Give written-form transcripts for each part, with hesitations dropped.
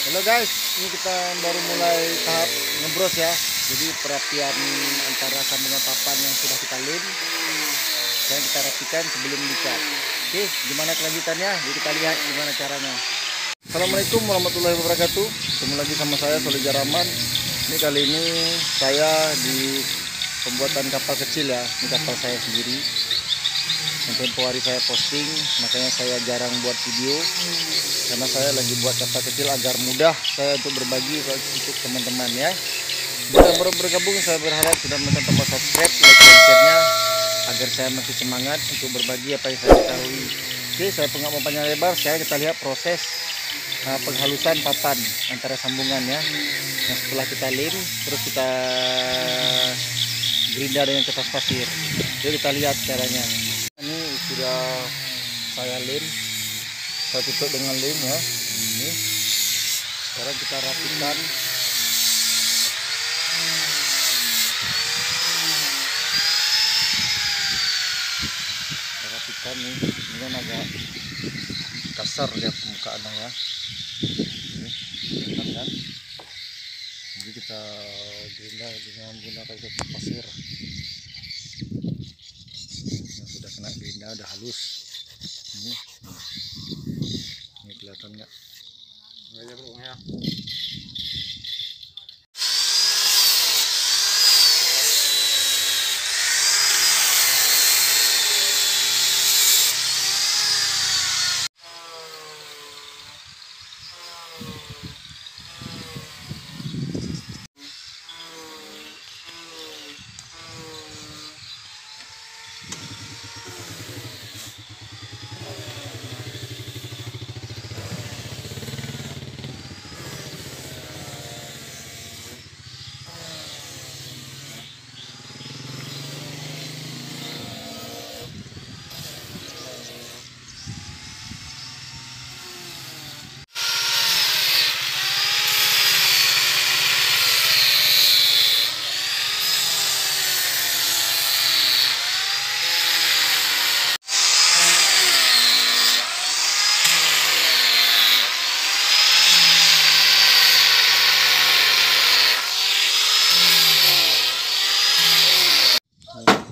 Halo guys, ini kita baru mulai tahap ngebros ya. Jadi perapian antara sambungan papan yang sudah kita lem dan kita rapikan sebelum dicat. Oke, gimana kelanjutannya? Jadi kita lihat gimana caranya. Assalamualaikum warahmatullahi wabarakatuh. Ketemu lagi sama saya Solijar Rahman. Ini kali ini saya di pembuatan kapal kecil ya. Ini kapal saya sendiri. Yang tempo hari saya posting, makanya saya jarang buat video karena saya lagi buat kapal kecil agar mudah saya untuk berbagi untuk teman-teman ya. Buat yang baru bergabung, saya berharap sudah menekan tombol subscribe, like, dan share-nya agar saya makin semangat untuk berbagi apa yang saya ketahui. Oke, saya nggak mau panjang lebar. Sekarang kita lihat proses penghalusan papan antara sambungan ya. Nah, setelah kita lem, terus kita gerinda dengan kertas pasir. Jadi kita lihat caranya. Ini sudah saya lem, saya tutup dengan lem ya. Ini sekarang kita rapikan. Kita rapikan nih, ini kan agak kasar ya permukaannya ya. Ini kan. Jadi kita gerinda dengan menggunakan kertas pasir. Sudah kena gerinda, udah halus. Ini kelihatan nggak? Nggak bro ya.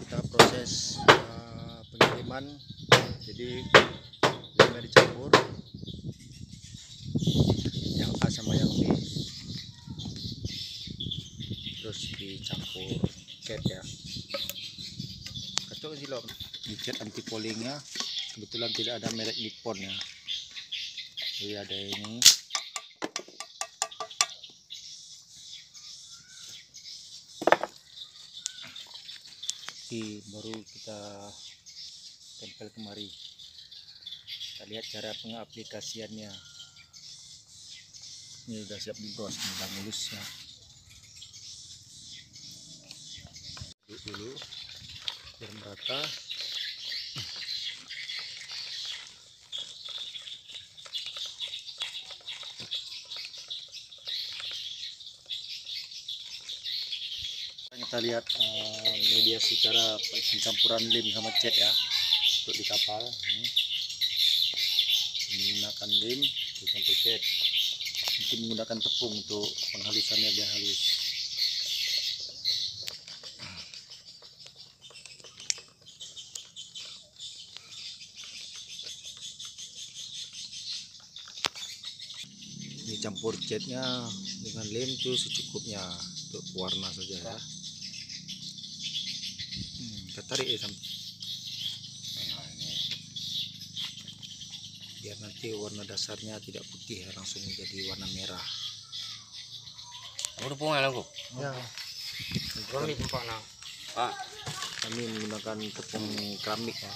Kita proses pengiriman, jadi lemnya dicampur yang A sama yang B, terus dicampur cat ya, kacau sih loh. Ini cat anti pollingnya kebetulan tidak ada merek Nippon ya, jadi ada ini. Baru kita tempel kemari. Kita lihat cara pengaplikasiannya. Ini udah siap di bros, udah mulus ya. Aduk dulu biar merata. Kita lihat mediasi cara pencampuran lem sama cat ya untuk di kapal. Ini menggunakan lem dicampur cat, mungkin menggunakan tepung untuk penghalusannya biar halus. Ini campur catnya dengan lem itu secukupnya untuk warna saja ya. Kita tarik ya sampai ini, biar nanti warna dasarnya tidak putih ya, langsung menjadi warna merah. Udah pungan aku. Ya. Kami tempat nak. Pak. Kami menggunakan tepung keramik ya.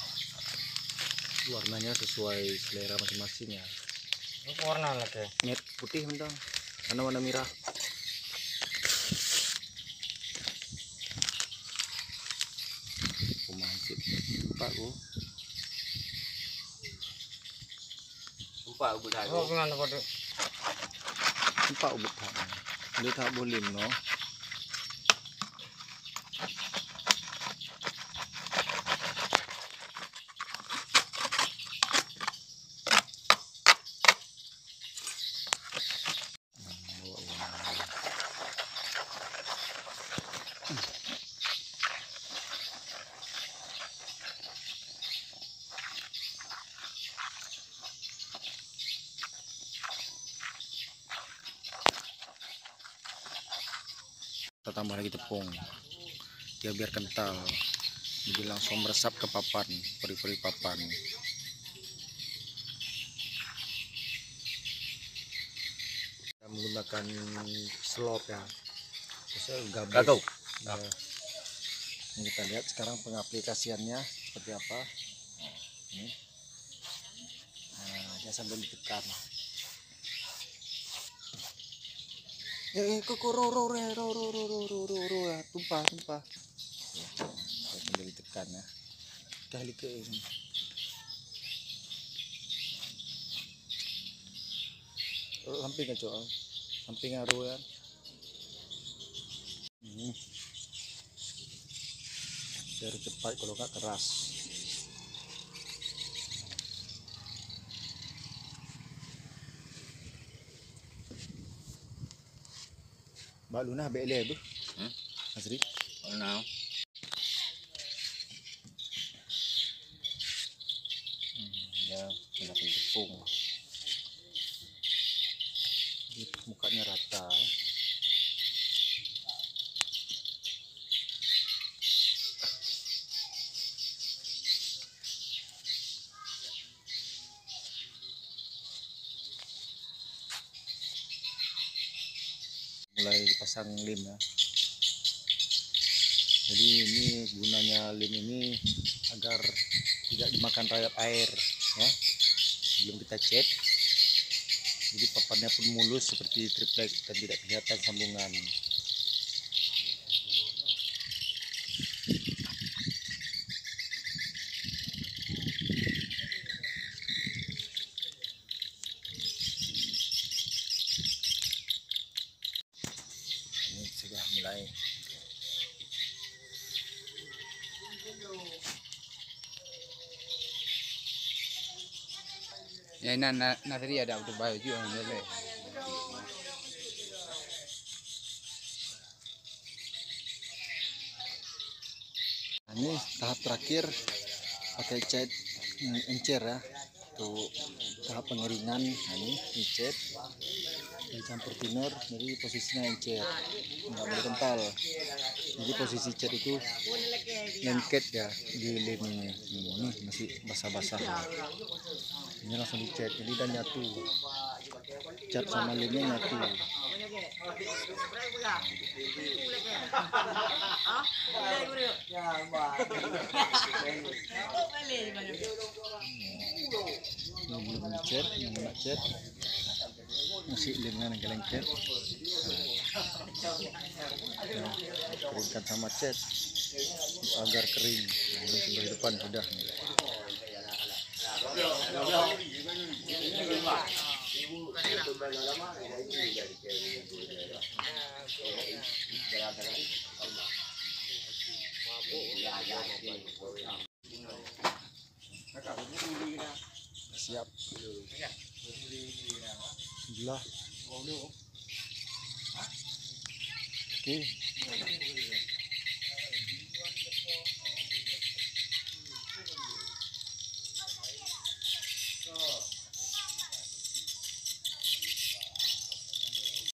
Warnanya sesuai selera masing-masing ya. Ini warna lagi. Net putih mentang, karena warna merah. Masih Pak Bu. Sumpah aku dah. Oh, gimana Pak? Pak ubut tak. Dia tak boleh no. Kita tambah lagi tepung, dia biar kental, jadi langsung meresap ke papan, peri-peri papan. Kita menggunakan slop ya, gabus. Nah, ini kita lihat sekarang pengaplikasiannya seperti apa. Ini. Nah, dia sambil ditekan. Tumpah. Sambil ditekan ya. Kali ke ini. Samping aja, samping aru ya. Biar cepat, kalau nggak keras. Mbak Luna bele tu. Asri. Oh no. Ya, kena tepung. Jadi mukanya rata. Mulai dipasang lem ya. Jadi ini gunanya lem ini agar tidak dimakan rayap air ya. Sebelum kita cat, jadi papannya pun mulus seperti triplek dan tidak kelihatan sambungan. Ini sudah mulai. Ya nanti ada untuk baju juga boleh. Nah, ini tahap terakhir pakai cat encer ya, untuk tahap pengeringan. Nah, ini cat dicampur thinner, jadi posisinya encer, nggak boleh kental. Jadi posisi cat itu lengket ya di lem ini. Ini masih basah-basah. Ini langsung dicat, jadi udah nyatu. Cat sama lemnya nyatu. Ini belum cat, nggak cat, masih lemnya lengket. Keringkan sama cat agar kering. Nah, ini sebelah depan sudah. Siap. Alhamdulillah. Oke.